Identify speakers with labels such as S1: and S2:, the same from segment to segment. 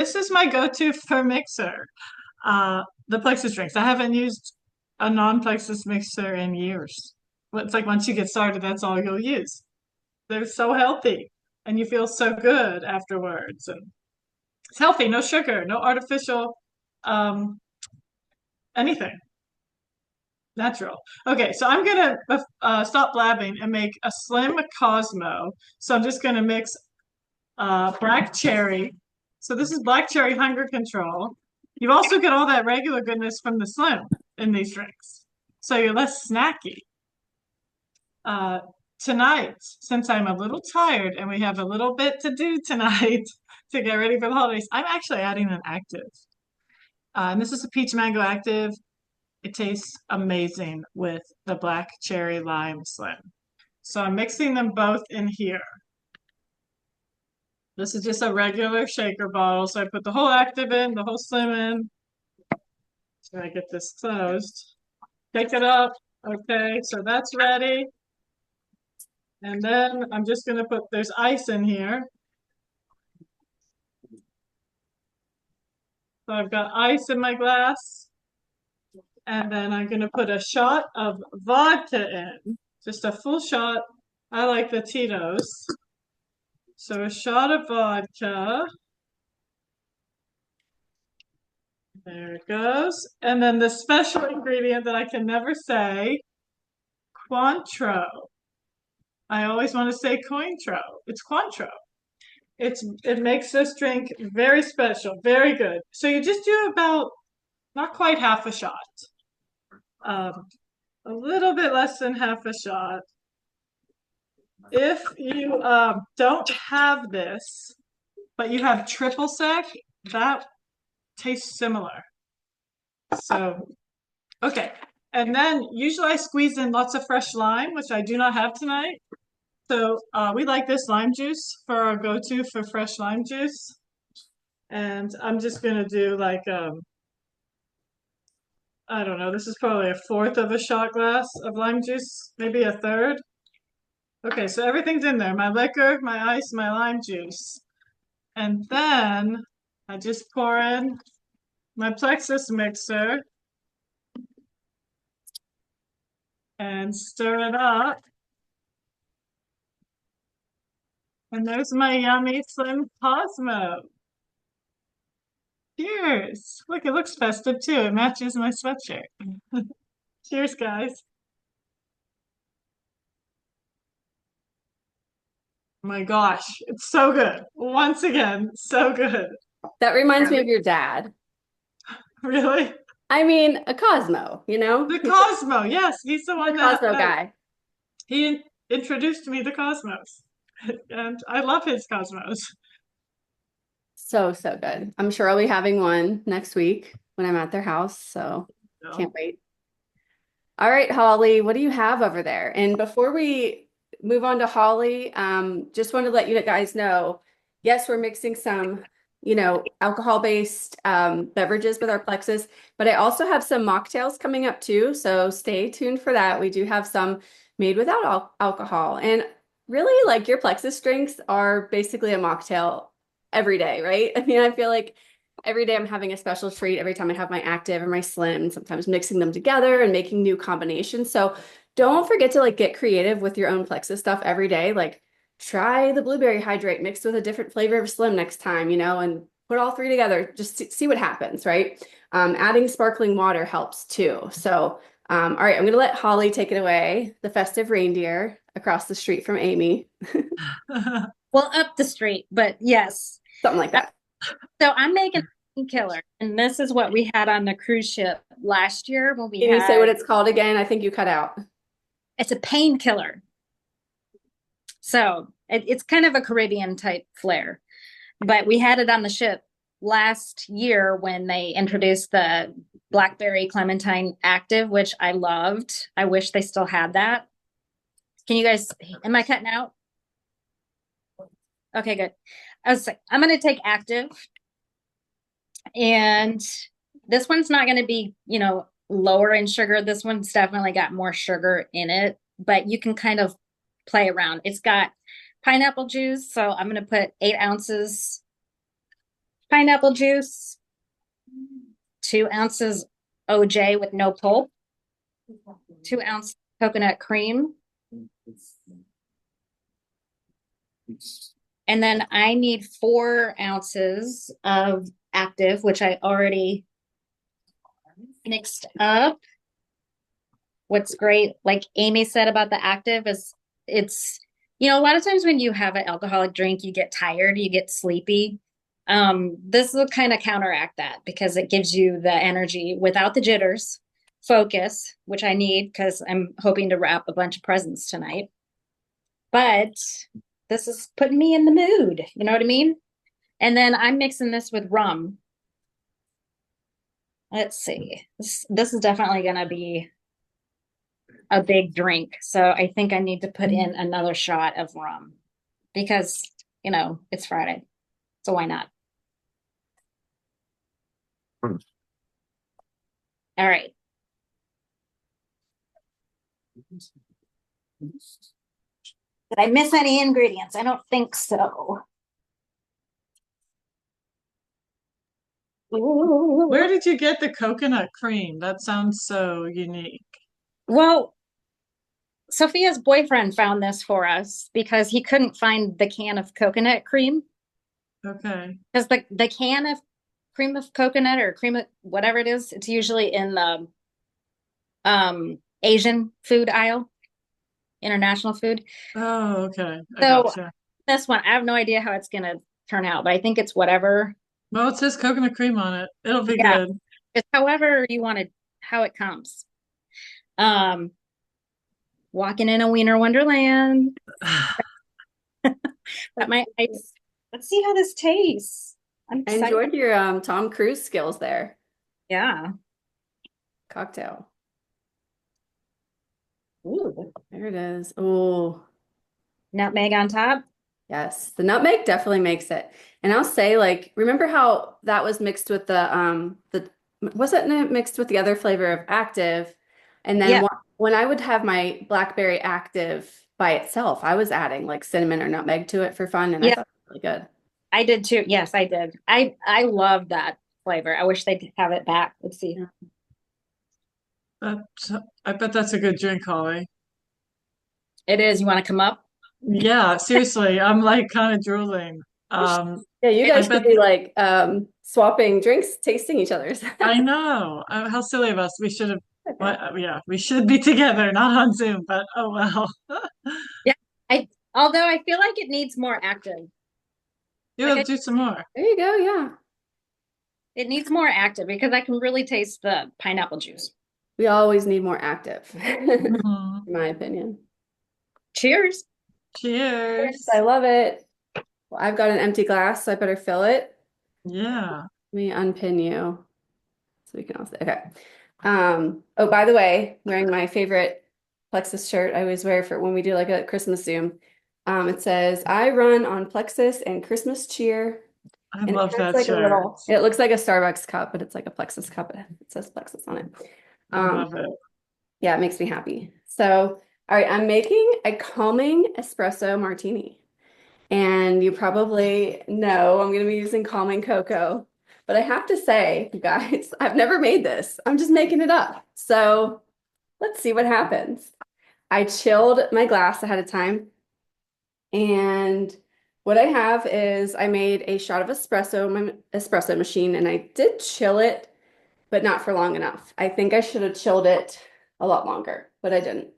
S1: This is my go-to for mixer. The Plexus drinks. I haven't used a non-Plexus mixer in years. It's like once you get started, that's all you'll use. They're so healthy, and you feel so good afterwards. And it's healthy, no sugar, no artificial um, anything, natural. Okay, so I'm gonna stop blabbing and make a slim Cosmo. So I'm just gonna mix black cherry. So this is black cherry hunger control. You also get all that regular goodness from the slim in these drinks. So you're less snacky. Uh, Tonight, since I'm a little tired and we have a little bit to do tonight to get ready for the holidays, I'm actually adding an active. And this is a peach mango active. It tastes amazing with the black cherry lime slim. So I'm mixing them both in here. This is just a regular shaker bottle. So I put the whole active in, the whole slim in. So I get this closed. Take it up. Okay, so that's ready. And then I'm just gonna put, there's ice in here. So I've got ice in my glass. And then I'm gonna put a shot of vodka in. Just a full shot. I like the Tito's. So a shot of vodka. There it goes. And then the special ingredient that I can never say, Cointreau. I always want to say Cointreau. It's Cointreau. It makes this drink very special, very good. So you just do about not quite half a shot. Um, a little bit less than half a shot. If you don't have this, but you have triple sec, that tastes similar. So, okay. And then usually I squeeze in lots of fresh lime, which I do not have tonight. So we like this lime juice for our go-to for fresh lime juice. And I'm just gonna do like I don't know, this is probably a fourth of a shot glass of lime juice, maybe a third. Okay, so everything's in there. My liquor, my ice, my lime juice. And then I just pour in my Plexus mixer and stir it up. And there's my yummy Slim Cosmo. Cheers! Look, it looks festive too. It matches my sweatshirt. Cheers, guys. My gosh, it's so good. Once again, so good.
S2: That reminds me of your dad.
S1: Really?
S2: I mean, a Cosmo, you know?
S1: The Cosmo, yes, he's the
S2: He's a
S1: one that
S2: Cosmo guy.
S1: he introduced me to Cosmos. And I love his Cosmos.
S2: So, so good. I'm sure I'll be having one next week when I'm at their house. So
S1: So,
S2: can't wait. All right, Holly, what do you have over there? And before we move on to Holly, just wanted to let you guys know, yes, we're mixing some, alcohol-based beverages with our Plexus, but I also have some mocktails coming up too. So stay tuned for that. We do have some made without alcohol. And really, like your Plexus drinks are basically a mocktail every day, right? I mean, I feel like every day I'm having a special treat every time I have my active or my slim, sometimes mixing them together and making new combinations. So don't forget to like get creative with your own Plexus stuff every day. Like try the blueberry hydrate mixed with a different flavor of slim next time, and put all three together. Just see what happens, right? Adding sparkling water helps too. So, all right, I'm going to let Holly take it away, the festive reindeer across the street from Amy,
S3: Well, up the street, but yes.
S2: something like that.
S3: So I'm making a painkiller, and this is what we had on the cruise ship last year when we
S2: Can you say what
S3: had.
S2: it's called again? I think you cut out.
S3: It's a painkiller. So it's kind of a Caribbean type flair, but we had it on the ship last year when they introduced the blackberry clementine active, which I loved. I wish they still had that. Can you guys, am I cutting out? Okay, good. I'm going to take active, and this one's not going to be, lower in sugar. This one's definitely got more sugar in it, but you can kind of play around. It's got pineapple juice, so I'm going to put 8 ounces pineapple juice, 2 ounces OJ with no pulp, 2 ounce coconut cream. And then I need 4 ounces of active, which I already mixed up. What's great, like Amy said about the active, is it's, a lot of times when you have an alcoholic drink, you get tired, you get sleepy. This will kind of counteract that because it gives you the energy without the jitters, focus, which I need because I'm hoping to wrap a bunch of presents tonight. But this is putting me in the mood, you know what I mean? And then I'm mixing this with rum. Let's see. This is definitely going to be a big drink. So I think I need to put in another shot of rum because, it's Friday. So why not? All right. Did I miss any ingredients? I don't think so. Ooh.
S1: Where did you get the coconut cream? That sounds so unique.
S3: Well, Sophia's boyfriend found this for us because he couldn't find the can of coconut cream.
S1: Okay.
S3: Because the can of cream of coconut or cream of whatever it is, it's usually in the Asian food aisle, international food.
S1: Oh, okay. I
S3: So
S1: gotcha.
S3: this one, I have no idea how it's gonna turn out, but I think it's whatever.
S1: Well, it says coconut cream on it. It'll be
S3: Yeah,
S1: good.
S3: it's however you want it, how it comes. Um, walking in a wiener wonderland. That my ice. Let's see how this tastes. I'm
S2: I
S3: excited.
S2: enjoyed your Tom Cruise skills there.
S3: Yeah.
S2: Cocktail.
S3: Ooh.
S2: There it is. Oh,
S3: Nutmeg on top.
S2: yes. The nutmeg definitely makes it. And I'll say, like, remember how that was mixed with the wasn't it mixed with the other flavor of active? And then
S3: Yeah.
S2: when I would have my blackberry active by itself, I was adding like cinnamon or nutmeg to it for fun, and I
S3: Yeah.
S2: thought it was really good.
S3: I did too. Yes, I did. I love that flavor. I wish they'd have it back. Let's see.
S1: That, I bet that's a good drink, Holly.
S3: It is. You want to come up?
S1: Yeah, seriously, I'm like kind of drooling. Um,
S2: Yeah, you
S1: I
S2: guys should
S1: bet
S2: be like swapping drinks, tasting each other's.
S1: I know. How silly of us. We should have, well, yeah, we should be together, not on Zoom, but oh well.
S3: Yeah. Although I feel like it needs more active.
S1: You'll do some more.
S2: There you go, yeah.
S3: It needs more active because I can really taste the pineapple juice.
S2: We always need more active, in
S1: Mhm.
S2: my opinion.
S3: Cheers.
S1: Cheers.
S2: I love it. Well, I've got an empty glass, so I better fill it.
S1: Yeah.
S2: Let me unpin you so we can also, okay. Oh, by the way, wearing my favorite Plexus shirt I always wear for when we do like a Christmas Zoom. It says, I run on Plexus and Christmas cheer.
S1: I
S2: And it
S1: love
S2: has
S1: that
S2: like a
S1: shirt.
S2: little, it looks like a Starbucks cup, but it's like a Plexus cup. It says Plexus on it.
S1: I love it.
S2: Yeah, it makes me happy. So, all right, I'm making a calming espresso martini. And you probably know I'm going to be using calming cocoa. But I have to say, you guys, I've never made this. I'm just making it up. So let's see what happens. I chilled my glass ahead of time. And what I have is I made a shot of espresso, my espresso machine, and I did chill it, but not for long enough. I think I should have chilled it a lot longer, but I didn't.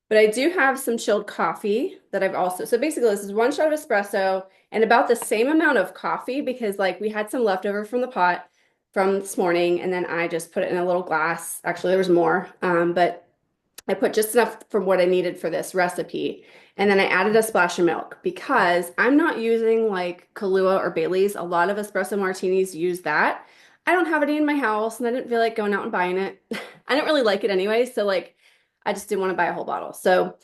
S2: But I do have some chilled coffee that I've also, so basically this is 1 shot of espresso and about the same amount of coffee because like we had some leftover from the pot from this morning and then I just put it in a little glass. Actually, there was more, but I put just enough from what I needed for this recipe. And then I added a splash of milk because I'm not using like Kahlua or Bailey's. A lot of espresso martinis use that. I don't have any in my house and I didn't feel like going out and buying it. I didn't really like it anyway. So like, I just didn't want to buy a whole bottle. So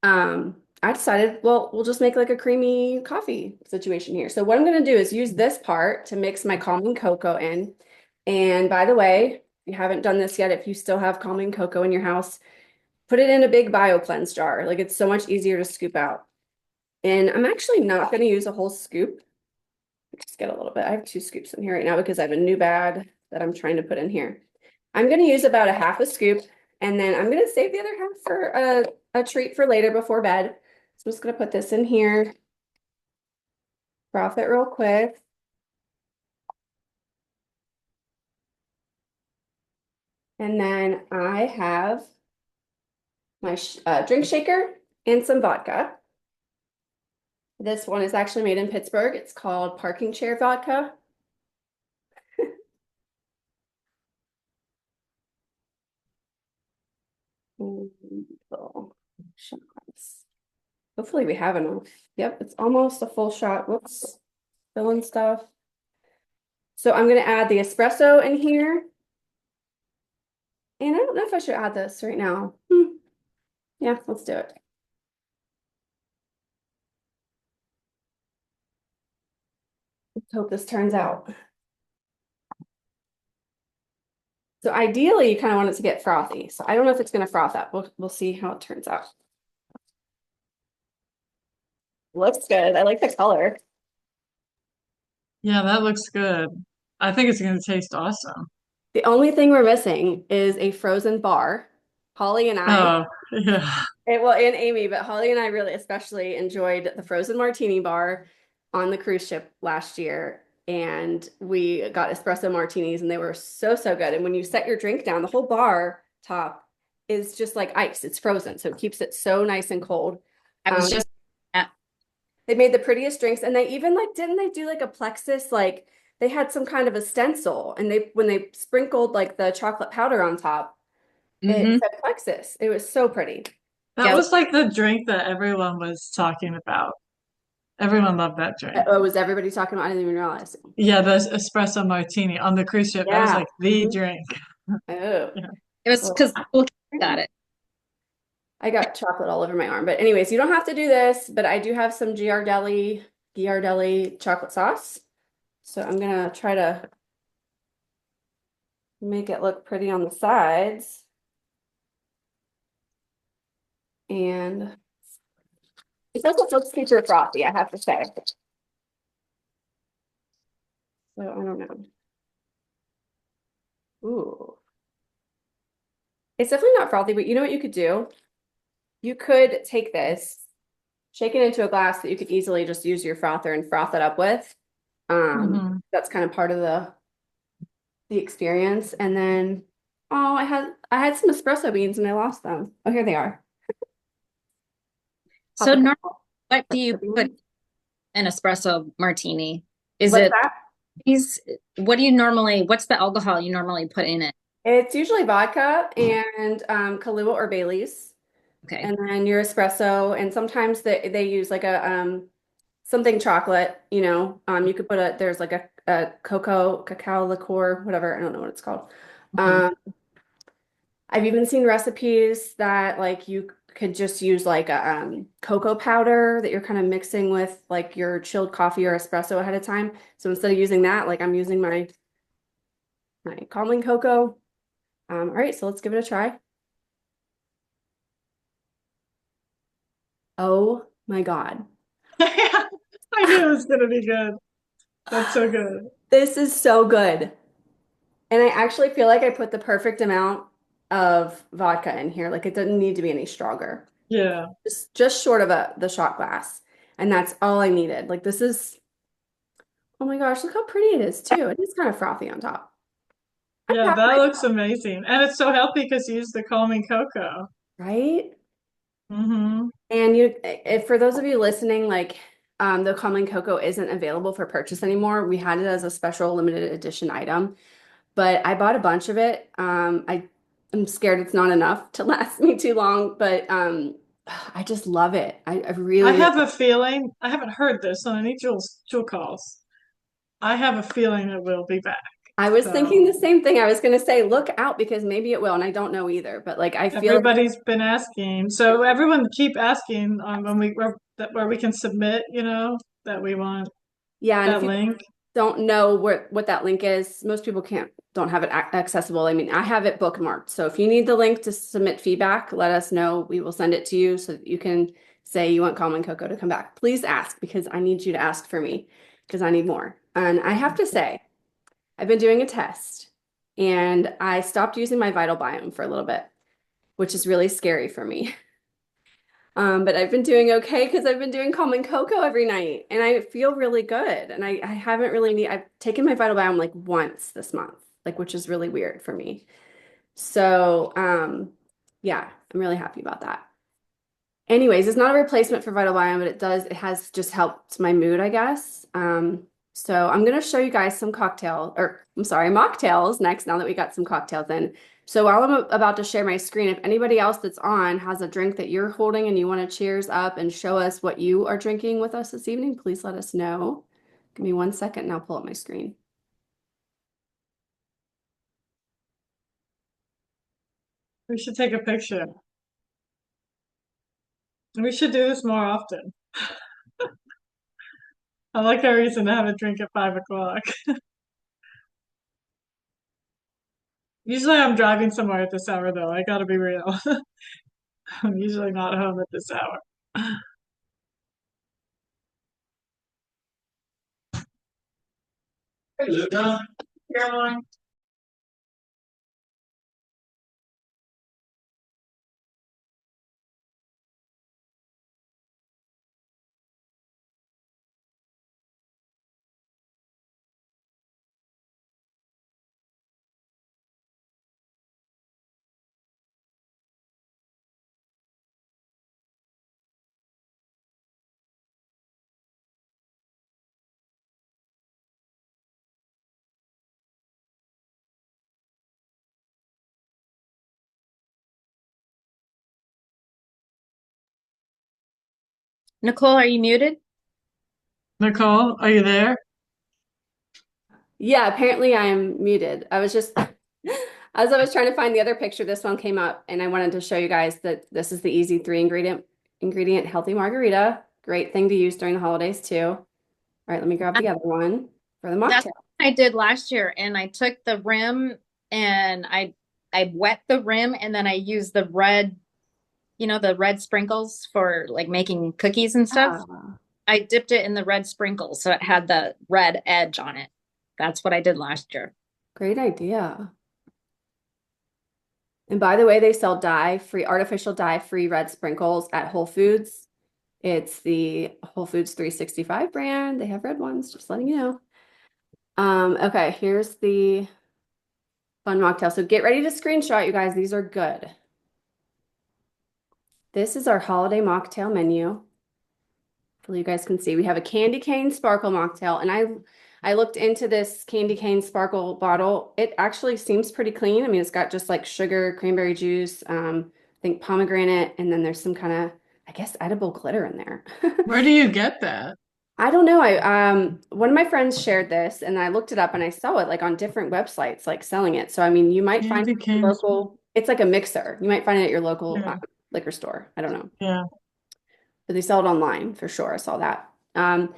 S2: I decided, well, we'll just make like a creamy coffee situation here. So what I'm going to do is use this part to mix my calming cocoa in. And by the way, if you haven't done this yet, if you still have calming cocoa in your house, put it in a big BioCleanse jar. Like it's so much easier to scoop out. And I'm actually not going to use a whole scoop. just get a little bit. I have 2 scoops in here right now because I have a new bag that I'm trying to put in here. I'm going to use about a half a scoop, and then I'm going to save the other half for a treat for later before bed. So I'm just going to put this in here, froth it real quick. And then I have my drink shaker and some vodka. This one is actually made in Pittsburgh. It's called Parking Chair Vodka. Little shot glass. Hopefully we have enough. Yep, it's almost a full shot. Whoops, filling stuff. So I'm going to add the espresso in here. And I don't know if I should add this right now. Yeah, let's do it. Let's hope this turns out. So ideally, you kind of want it to get frothy. So I don't know if it's going to froth up. We'll see how it turns out. Looks good. I like the color.
S1: Yeah, that looks good. I think it's going to taste awesome.
S2: The only thing we're missing is a frozen bar. Holly and I,
S1: Oh, yeah.
S2: well, and Amy, but Holly and I really especially enjoyed the frozen martini bar on the cruise ship last year. And we got espresso martinis and they were so, so good. And when you set your drink down, the whole bar top is just like ice. It's frozen. So it keeps it so nice and cold.
S3: I was just
S2: They made the prettiest drinks, and they even like didn't they do like a Plexus, like they had some kind of a stencil, and they when they sprinkled like the chocolate powder on top, it
S3: Mhm.
S2: said Plexus. It was so pretty.
S1: That
S3: Yeah.
S1: was like the drink that everyone was talking about. Everyone loved that drink.
S2: Oh, was everybody talking about? I didn't even realize.
S1: Yeah, the espresso martini on the cruise ship. That was
S2: Yeah.
S1: like the
S2: Mhm.
S1: drink.
S2: Oh,
S1: Yeah.
S3: It was
S2: well,
S3: because cool kids got it.
S2: I got chocolate all over my arm. But anyways, you don't have to do this, but I do have some Ghirardelli chocolate sauce. So I'm gonna try to make it look pretty on the sides. And it doesn't look super frothy, I have to say. So I don't know. Ooh. It's definitely not frothy, but you know what you could do? You could take this, shake it into a glass that you could easily just use your frother and froth it up with.
S1: Mhm.
S2: That's kind of part of the experience. And then, oh, I had some espresso beans and I lost them. Oh, here they are. Pop
S3: So
S2: a
S3: normally,
S2: couple
S3: what do you
S2: espresso
S3: put
S2: beans.
S3: in espresso martini? Is
S2: What's
S3: it
S2: that?
S3: these? What do you normally? What's the alcohol you normally put in it?
S2: It's usually vodka and Kahlua or Bailey's.
S3: Okay.
S2: And then your espresso, and sometimes they use like a something chocolate, you know. You could put there's like a cacao liqueur, whatever, I don't know what it's called.
S3: Mhm.
S2: Um, I've even seen recipes that like you could just use like a cocoa powder that you're kind of mixing with like your chilled coffee or espresso ahead of time. So instead of using that, like I'm using my calming cocoa. All right, so let's give it a try. Oh my God.
S1: I knew it was gonna be good. That's so good.
S2: This is so good. And I actually feel like I put the perfect amount of vodka in here. Like it doesn't need to be any stronger.
S1: Yeah.
S2: Just short of the shot glass. And that's all I needed. Like this is, oh my gosh, look how pretty it is too. It is kind of frothy on top. I'm
S1: Yeah,
S2: proud of
S1: that looks
S2: myself,
S1: amazing. And it's so healthy because you use the calming cocoa.
S2: right?
S1: Hmm.
S2: And if for those of you listening, like the calming cocoa isn't available for purchase anymore. We had it as a special limited edition item, but I bought a bunch of it. I'm scared it's not enough to last me too long, but I just love it. I
S1: I
S2: really, really,
S1: have a feeling, I haven't heard this on any Jewel calls. I have a feeling it will be back.
S2: I was thinking
S1: So
S2: the same thing. I was going to say, look out because maybe it will, and I don't know either, but like I feel like,
S1: everybody's been asking. So everyone keep asking on when where we can submit, that we want
S2: yeah, and if
S1: that
S2: you
S1: link.
S2: don't know what that link is, most people don't have it accessible. I mean, I have it bookmarked. So if you need the link to submit feedback, let us know. We will send it to you so that you can say you want Calm and Cocoa to come back. Please ask because I need you to ask for me because I need more. And I have to say, I've been doing a test and I stopped using my Vital Biome for a little bit, which is really scary for me. But I've been doing okay because I've been doing calming cocoa every night and I feel really good. And I haven't really I've taken my Vital Biome like once this month, like which is really weird for me. So yeah, I'm really happy about that. Anyways, it's not a replacement for Vital Biome, but it has just helped my mood, I guess. So I'm gonna show you guys some mocktails next, now that we got some cocktails in. So while I'm about to share my screen, if anybody else that's on has a drink that you're holding and you want to cheers up and show us what you are drinking with us this evening, please let us know. Give me 1 second and I'll pull up my screen.
S1: We should take a picture. We should do this more often. I like our reason to have a drink at 5 o'clock. Usually I'm driving somewhere at this hour though. I gotta be real. I'm usually not home at this hour. Hey, Luca. Caroline.
S3: Nicole, are you muted?
S1: Nicole, are you there?
S2: Yeah, apparently I am muted. I was just, as I was trying to find the other picture, this one came up and I wanted to show you guys that this is the easy three ingredient healthy margarita. Great thing to use during the holidays too. All right, let me grab the other one for the
S3: That's
S2: mocktail.
S3: what I did last year, and I took the rim and I wet the rim, and then I used the red, the red sprinkles for like making cookies and stuff.
S2: Ah,
S3: I dipped it in the red sprinkles so it had the red edge on it. That's what I did last year.
S2: great idea. And by the way, they sell artificial dye-free red sprinkles at Whole Foods. It's the Whole Foods 365 brand. They have red ones, just letting you know. Okay, here's the fun mocktail. So get ready to screenshot, you guys. These are good. This is our holiday mocktail menu. Hopefully you guys can see. We have a candy cane sparkle mocktail, and I looked into this candy cane sparkle bottle. It actually seems pretty clean. I mean, it's got just like sugar, cranberry juice, I think pomegranate, and then there's some kind of, I guess, edible glitter in there.
S1: Where do you get that?
S2: I don't know. One of my friends shared this and I looked it up and I saw it like on different websites like selling it. So I mean, you might find
S1: Candy
S2: it at your
S1: canes.
S2: local, it's like a mixer. You might find it at your local
S1: Yeah,
S2: liquor store. I don't know.
S1: yeah.
S2: But they sell it online for sure. I saw that. And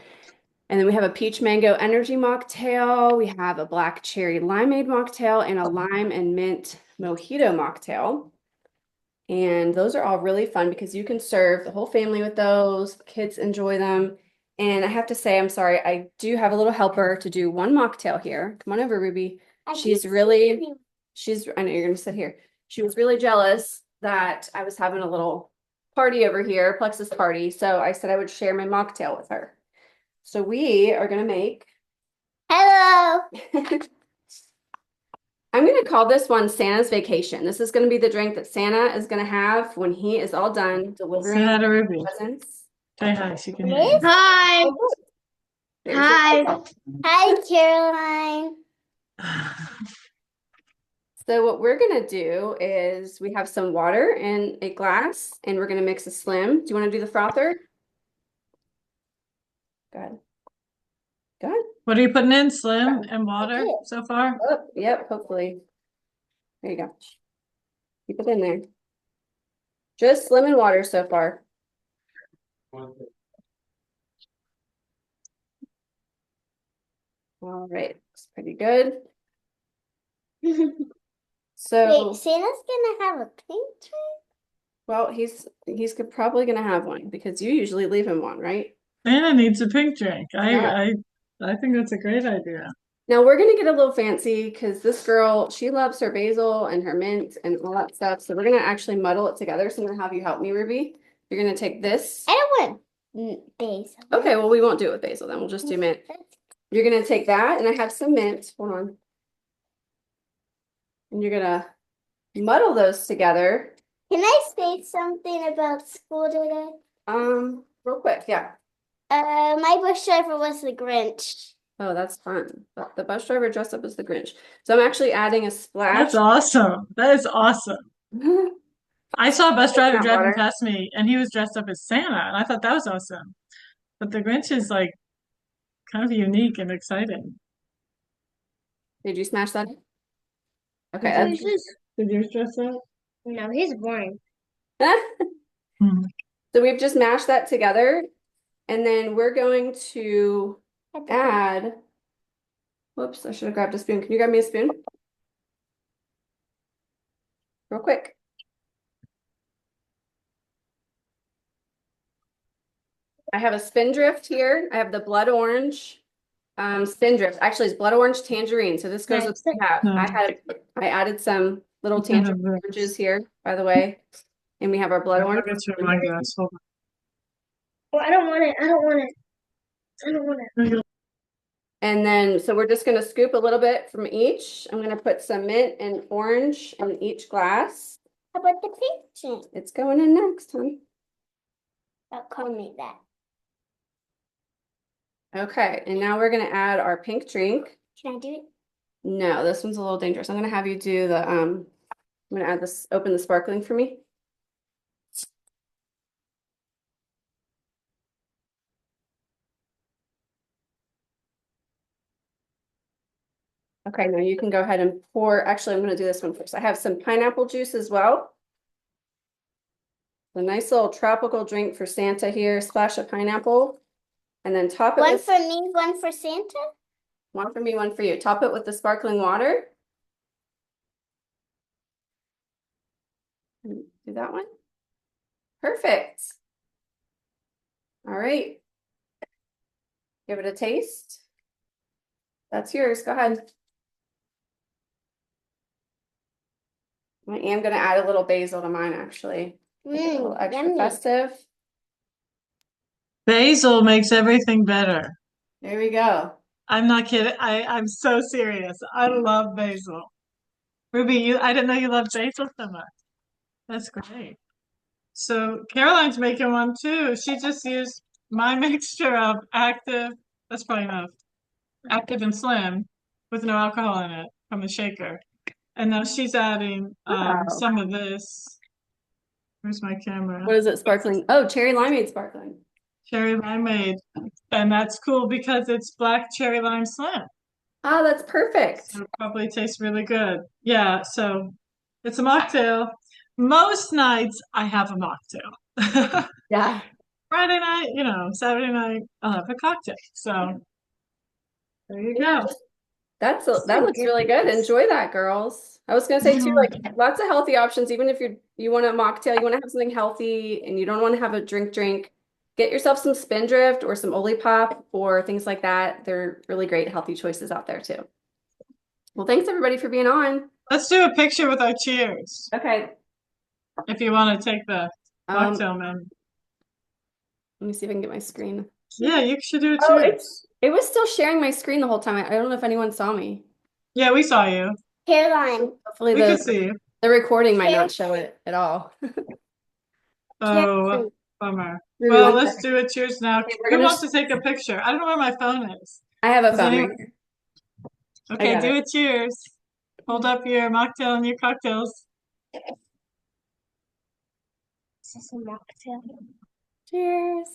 S2: then we have a peach mango energy mocktail. We have a black cherry limeade mocktail and a lime and mint mojito mocktail. And those are all really fun because you can serve the whole family with those. The kids enjoy them. And I have to say, I'm sorry, I do have a little helper to do one mocktail here. Come on over, Ruby. I know you're gonna sit here. She was really jealous that I was having a little party over here, Plexus party. So I said I would share my mocktail with her. So we are gonna make. Hello. I'm going to call this one Santa's Vacation. This is going to be the drink that Santa is going to have when he is all done
S1: Say
S2: delivering
S1: hi to Ruby.
S2: presents.
S1: Say hi. She can hear you.
S4: Hi.
S2: There's
S4: Hi. Hi, Caroline.
S2: So what we're going to do is we have some water in a glass and we're going to mix a slim. Do you want to do the frother? Good. Good.
S1: What are you putting in? Slim and water so far?
S2: Oh, yep, hopefully. There you go. Keep it in there. Just slim and water so far. All right, it's pretty good. So,
S4: Wait, Santa's gonna have a pink drink?
S2: well, he's probably gonna have one because you usually leave him one, right?
S1: Santa needs a pink drink.
S2: Yeah.
S1: I think that's a great idea.
S2: Now we're gonna get a little fancy because this girl, she loves her basil and her mint and all that stuff. So we're gonna actually muddle it together. So I'm gonna have you help me, Ruby. You're gonna take this.
S4: I don't want basil.
S2: Okay, well, we won't do it with basil then. We'll just do mint. You're gonna take that, and I have some mint. Hold on. And you're gonna muddle those together.
S4: Can I say something about school today?
S2: Real quick, yeah.
S4: My bus driver was the Grinch.
S2: Oh, that's fun. But the bus driver dressed up as the Grinch. So I'm actually adding a splash.
S1: That's awesome. That is awesome. I saw a bus driver
S2: Not
S1: driving
S2: water.
S1: past me and he was dressed up as Santa, and I thought that was awesome. But the Grinch is like kind of unique and exciting.
S2: Did you smash that? Okay,
S1: Did Did yours dress up?
S4: No, he's boring.
S2: that's
S1: Hmm.
S2: so we've just mashed that together, and then we're going to add. Whoops, I should have grabbed a spoon. Can you grab me a spoon? Real quick. I have a spindrift here. I have the blood orange spindrift. Actually, it's blood orange tangerine. So this goes with what I have. I added some little tangerine oranges here, by the way. And we have our blood
S1: I'll
S2: orange.
S1: get you my glass. Hold
S4: Well, I don't want it. I don't want it. I don't want it.
S1: on.
S2: And then, so we're just going to scoop a little bit from each. I'm going to put some mint and orange in each glass.
S4: How about the pink drink?
S2: It's going in next, hon.
S4: Don't call me that.
S2: Okay, and now we're going to add our pink drink.
S4: Can I do it?
S2: No, this one's a little dangerous. I'm going to have you do the, I'm going to add this, open the sparkling for me. Okay, now you can go ahead and pour, actually, I'm going to do this one first. I have some pineapple juice as well. A nice little tropical drink for Santa here, splash of pineapple. And then top it
S4: One
S2: with,
S4: for me, one for Santa.
S2: one for me, one for you. Top it with the sparkling water. And do that one. Perfect. All right. Give it a taste. That's yours. Go ahead. I am going to add a little basil to mine, actually. Make it a little extra
S4: Yummy.
S2: festive.
S1: Basil makes everything better.
S2: There we go.
S1: I'm not kidding. I'm so serious. I love basil. Ruby, I didn't know you loved basil so much. That's great. So Caroline's making one too. She just used my mixture of active, that's probably enough, active and slim with no alcohol in it from the shaker. And now she's adding
S2: Wow.
S1: some of this. Where's my camera?
S2: What is it? Sparkling. Oh, cherry limeade sparkling.
S1: Cherry limeade. And that's cool because it's black cherry lime slim.
S2: Oh, that's perfect.
S1: So it probably tastes really good. Yeah, so it's a mocktail. Most nights I have a mocktail.
S2: Yeah.
S1: Friday night, Saturday night, I'll have a cocktail. So there you go.
S2: That looks really good. Enjoy that, girls. I was gonna say too, like lots of healthy options. Even if you want a mocktail, you want to have something healthy, and you don't want to have a drink. Get yourself some Spindrift or some Olipop or things like that. They're really great healthy choices out there too. Well, thanks everybody for being on.
S1: Let's do a picture with our cheers.
S2: Okay.
S1: If you want to take the mocktail, man.
S2: Let me see if I can get my screen.
S1: Yeah, you should do a
S2: Oh,
S1: cheers.
S2: it was still sharing my screen the whole time. I don't know if anyone saw me.
S1: Yeah, we saw you.
S4: Caroline.
S2: Hopefully
S1: We could see you.
S2: the recording might not show it at all.
S1: Oh, bummer.
S2: Ruby,
S1: Well,
S2: one
S1: let's
S2: second.
S1: do it. Cheers now.
S2: Okay, we're
S1: Who
S2: gonna
S1: wants to take a picture? I don't know where my phone is.
S2: I have a
S1: Does
S2: phone
S1: anyone-
S2: right here.
S1: Okay,
S2: got
S1: do a cheers. Hold up your mocktail and your cocktails.
S4: Is this a mocktail?
S2: Cheers.